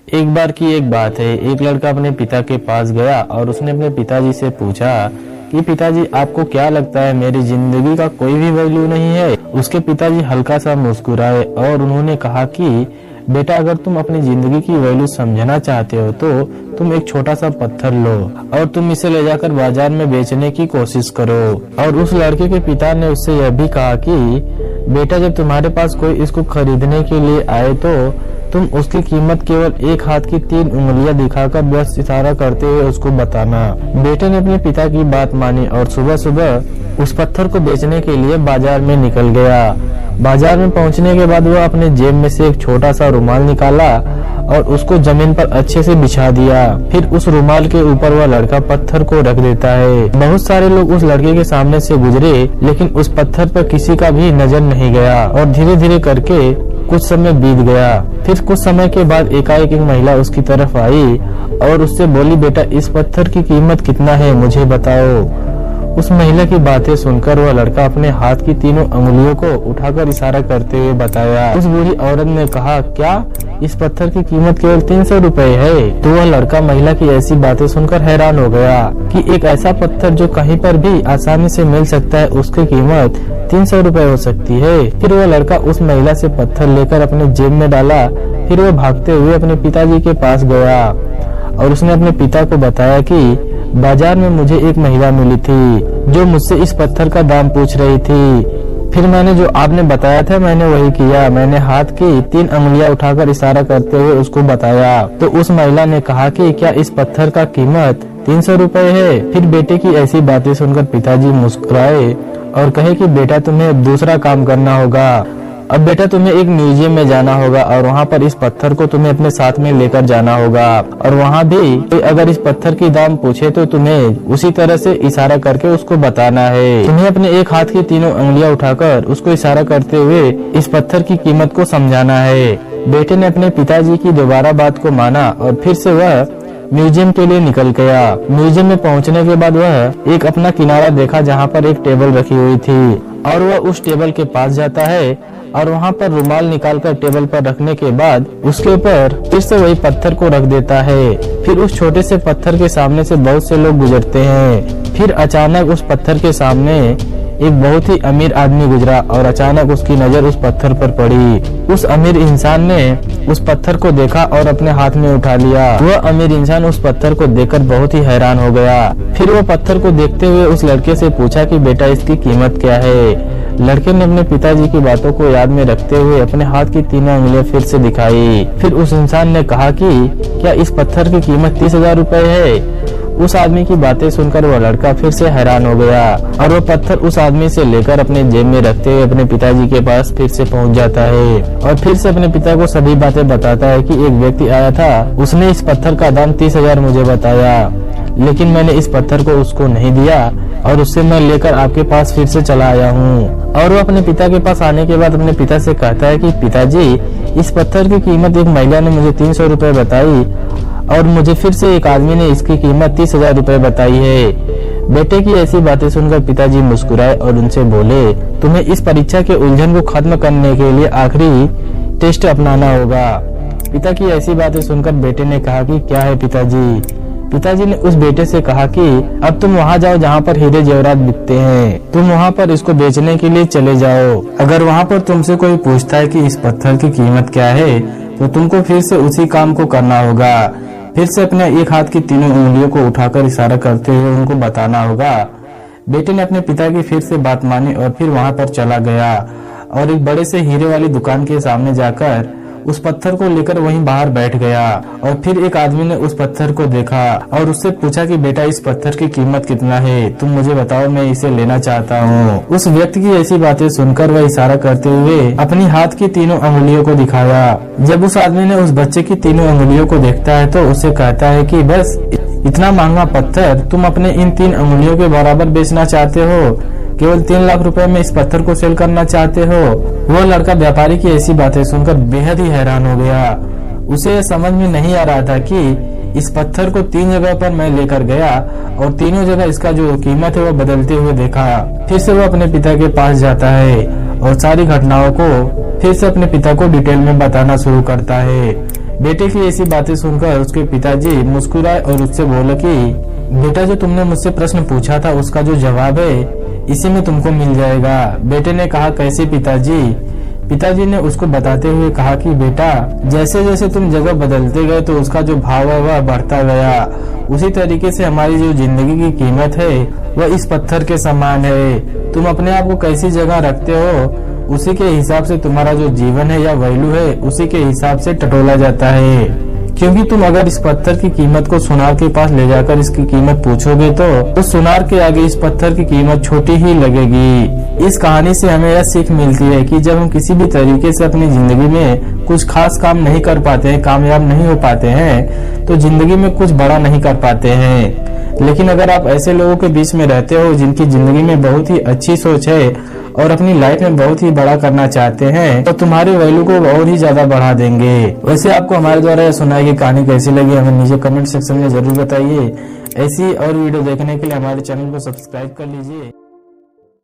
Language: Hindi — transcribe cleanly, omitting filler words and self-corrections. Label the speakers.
Speaker 1: एक बार की एक बात है, एक लड़का अपने पिता के पास गया और उसने अपने पिताजी से पूछा कि पिताजी आपको क्या लगता है मेरी जिंदगी का कोई भी वैल्यू नहीं है। उसके पिताजी हल्का सा मुस्कुराए और उन्होंने कहा कि बेटा अगर तुम अपनी जिंदगी की वैल्यू समझना चाहते हो तो तुम एक छोटा सा पत्थर लो और तुम इसे ले जाकर बाजार में बेचने की कोशिश करो। और उस लड़के के पिता ने उससे यह भी कहा कि बेटा जब तुम्हारे पास कोई इसको खरीदने के लिए आए तो तुम उसकी कीमत केवल एक हाथ की 3 उंगलियां दिखाकर बस इशारा करते हुए उसको बताना। बेटे ने अपने पिता की बात मानी और सुबह सुबह उस पत्थर को बेचने के लिए बाजार में निकल गया। बाजार में पहुंचने के बाद वह अपने जेब में से एक छोटा सा रुमाल निकाला और उसको जमीन पर अच्छे से बिछा दिया। फिर उस रुमाल के ऊपर वह लड़का पत्थर को रख देता है। बहुत सारे लोग उस लड़के के सामने से गुजरे लेकिन उस पत्थर पर किसी का भी नजर नहीं गया और धीरे धीरे करके कुछ समय बीत गया। फिर कुछ समय के बाद एकाएक एक महिला उसकी तरफ आई और उससे बोली, बेटा इस पत्थर की कीमत कितना है मुझे बताओ। उस महिला की बातें सुनकर वह लड़का अपने हाथ की तीनों अंगुलियों को उठाकर इशारा करते हुए बताया। उस बूढ़ी औरत ने कहा, क्या इस पत्थर की कीमत केवल 300 रुपए है? तो वह लड़का महिला की ऐसी बातें सुनकर हैरान हो गया कि एक ऐसा पत्थर जो कहीं पर भी आसानी से मिल सकता है उसकी कीमत 300 रुपए हो सकती है। फिर वह लड़का उस महिला से पत्थर लेकर अपने जेब में डाला। फिर वह भागते हुए अपने पिताजी के पास गया और उसने अपने पिता को बताया कि बाजार में मुझे एक महिला मिली थी जो मुझसे इस पत्थर का दाम पूछ रही थी। फिर मैंने जो आपने बताया था मैंने वही किया। मैंने हाथ की 3 अंगुलियां उठाकर इशारा करते हुए उसको बताया। तो उस महिला ने कहा कि क्या इस पत्थर का कीमत 300 रुपए है? फिर बेटे की ऐसी बातें सुनकर पिताजी मुस्कुराए और कहे कि बेटा तुम्हें दूसरा काम करना होगा। अब बेटा तुम्हें एक म्यूजियम में जाना होगा और वहाँ पर इस पत्थर को तुम्हें अपने साथ में लेकर जाना होगा और वहाँ भी अगर इस पत्थर की दाम पूछे तो तुम्हें उसी तरह से इशारा करके उसको बताना है। तुम्हें अपने एक हाथ की तीनों उंगलियां उठाकर उसको इशारा करते हुए इस पत्थर की कीमत को समझाना है। बेटे ने अपने पिताजी की दोबारा बात को माना और फिर से वह म्यूजियम के लिए निकल गया। म्यूजियम में पहुंचने के बाद वह एक अपना किनारा देखा जहां पर एक टेबल रखी हुई थी और वह उस टेबल के पास जाता है और वहां पर रुमाल निकालकर टेबल पर रखने के बाद उसके ऊपर फिर से वही पत्थर को रख देता है। फिर उस छोटे से पत्थर के सामने से बहुत से लोग गुजरते हैं। फिर अचानक उस पत्थर के सामने एक बहुत ही अमीर आदमी गुजरा और अचानक उसकी नजर उस पत्थर पर पड़ी। उस अमीर इंसान ने उस पत्थर को देखा और अपने हाथ में उठा लिया। वह अमीर इंसान उस पत्थर को देखकर बहुत ही हैरान हो गया। फिर वह पत्थर को देखते हुए उस लड़के से पूछा कि बेटा इसकी कीमत क्या है? लड़के ने अपने पिताजी की बातों को याद में रखते हुए अपने हाथ की तीनों उंगलियां फिर से दिखाई। फिर उस इंसान ने कहा कि क्या इस पत्थर की कीमत 30,000 रुपए है? उस आदमी की बातें सुनकर वह लड़का फिर से हैरान हो गया और वह पत्थर उस आदमी से लेकर अपने जेब में रखते हुए अपने पिताजी के पास फिर से पहुंच जाता है और फिर से अपने पिता को सभी बातें बताता है कि एक व्यक्ति आया था, उसने इस पत्थर का दाम 30,000 मुझे बताया लेकिन मैंने इस पत्थर को उसको नहीं दिया और उससे मैं लेकर आपके पास फिर से चला आया हूँ। और वो अपने पिता के पास आने के बाद अपने पिता से कहता है कि पिताजी इस पत्थर की कीमत एक महिला ने मुझे 300 रुपए बताई और मुझे फिर से एक आदमी ने इसकी कीमत 30,000 रुपए बताई है। बेटे की ऐसी बातें सुनकर पिताजी मुस्कुराए और उनसे बोले, तुम्हें इस परीक्षा के उलझन को खत्म करने के लिए आखिरी टेस्ट अपनाना होगा। पिता की ऐसी बातें सुनकर बेटे ने कहा कि क्या है पिताजी? पिताजी ने उस बेटे से कहा कि अब तुम वहाँ जाओ जहाँ पर हीरे जेवरात बिकते हैं, तुम वहाँ पर इसको बेचने के लिए चले जाओ। अगर वहाँ पर तुमसे कोई पूछता है कि इस पत्थर की कीमत क्या है तो तुमको फिर से उसी काम को करना होगा। फिर से अपने एक हाथ की तीनों उंगलियों को उठाकर इशारा करते हुए उनको बताना होगा। बेटे ने अपने पिता की फिर से बात मानी और फिर वहाँ पर चला गया और एक बड़े से हीरे वाली दुकान के सामने जाकर उस पत्थर को लेकर वहीं बाहर बैठ गया। और फिर एक आदमी ने उस पत्थर को देखा और उससे पूछा कि बेटा इस पत्थर की कीमत कितना है? तुम मुझे बताओ, मैं इसे लेना चाहता हूँ। उस व्यक्ति की ऐसी बातें सुनकर वह इशारा करते हुए अपनी हाथ की तीनों अंगुलियों को दिखाया। जब उस आदमी ने उस बच्चे की तीनों अंगुलियों को देखता है तो उसे कहता है कि बस इतना महंगा पत्थर तुम अपने इन 3 अंगुलियों के बराबर बेचना चाहते हो? केवल 3 लाख रुपए में इस पत्थर को सेल करना चाहते हो? वह लड़का व्यापारी की ऐसी बातें सुनकर बेहद ही हैरान हो गया। उसे यह समझ में नहीं आ रहा था कि इस पत्थर को 3 जगह पर मैं लेकर गया और तीनों जगह इसका जो कीमत है वो बदलते हुए देखा। फिर से वो अपने पिता के पास जाता है और सारी घटनाओं को फिर से अपने पिता को डिटेल में बताना शुरू करता है। बेटे की ऐसी बातें सुनकर उसके पिताजी मुस्कुराए और उससे बोले कि बेटा, जो तुमने मुझसे प्रश्न पूछा था उसका जो जवाब है इसी में तुमको मिल जाएगा। बेटे ने कहा, कैसे पिताजी? पिताजी ने उसको बताते हुए कहा कि बेटा, जैसे जैसे तुम जगह बदलते गए तो उसका जो भाव है वह बढ़ता गया। उसी तरीके से हमारी जो जिंदगी की कीमत है वह इस पत्थर के समान है। तुम अपने आप को कैसी जगह रखते हो उसी के हिसाब से तुम्हारा जो जीवन है या वैल्यू है उसी के हिसाब से टटोला जाता है। क्योंकि तुम अगर इस पत्थर की कीमत को सुनार के पास ले जाकर इसकी कीमत पूछोगे तो सुनार के आगे इस पत्थर की कीमत छोटी ही लगेगी। इस कहानी से हमें यह सीख मिलती है कि जब हम किसी भी तरीके से अपनी जिंदगी में कुछ खास काम नहीं कर पाते हैं, कामयाब नहीं हो पाते हैं, तो जिंदगी में कुछ बड़ा नहीं कर पाते हैं। लेकिन अगर आप ऐसे लोगों के बीच में रहते हो जिनकी जिंदगी में बहुत ही अच्छी सोच है और अपनी लाइफ में बहुत ही बड़ा करना चाहते हैं, तो तुम्हारी वैल्यू को और ही ज्यादा बढ़ा देंगे। वैसे आपको हमारे द्वारा सुनाई गई कहानी कैसी लगी हमें नीचे कमेंट सेक्शन में जरूर बताइए। ऐसी और वीडियो देखने के लिए हमारे चैनल को सब्सक्राइब कर लीजिए।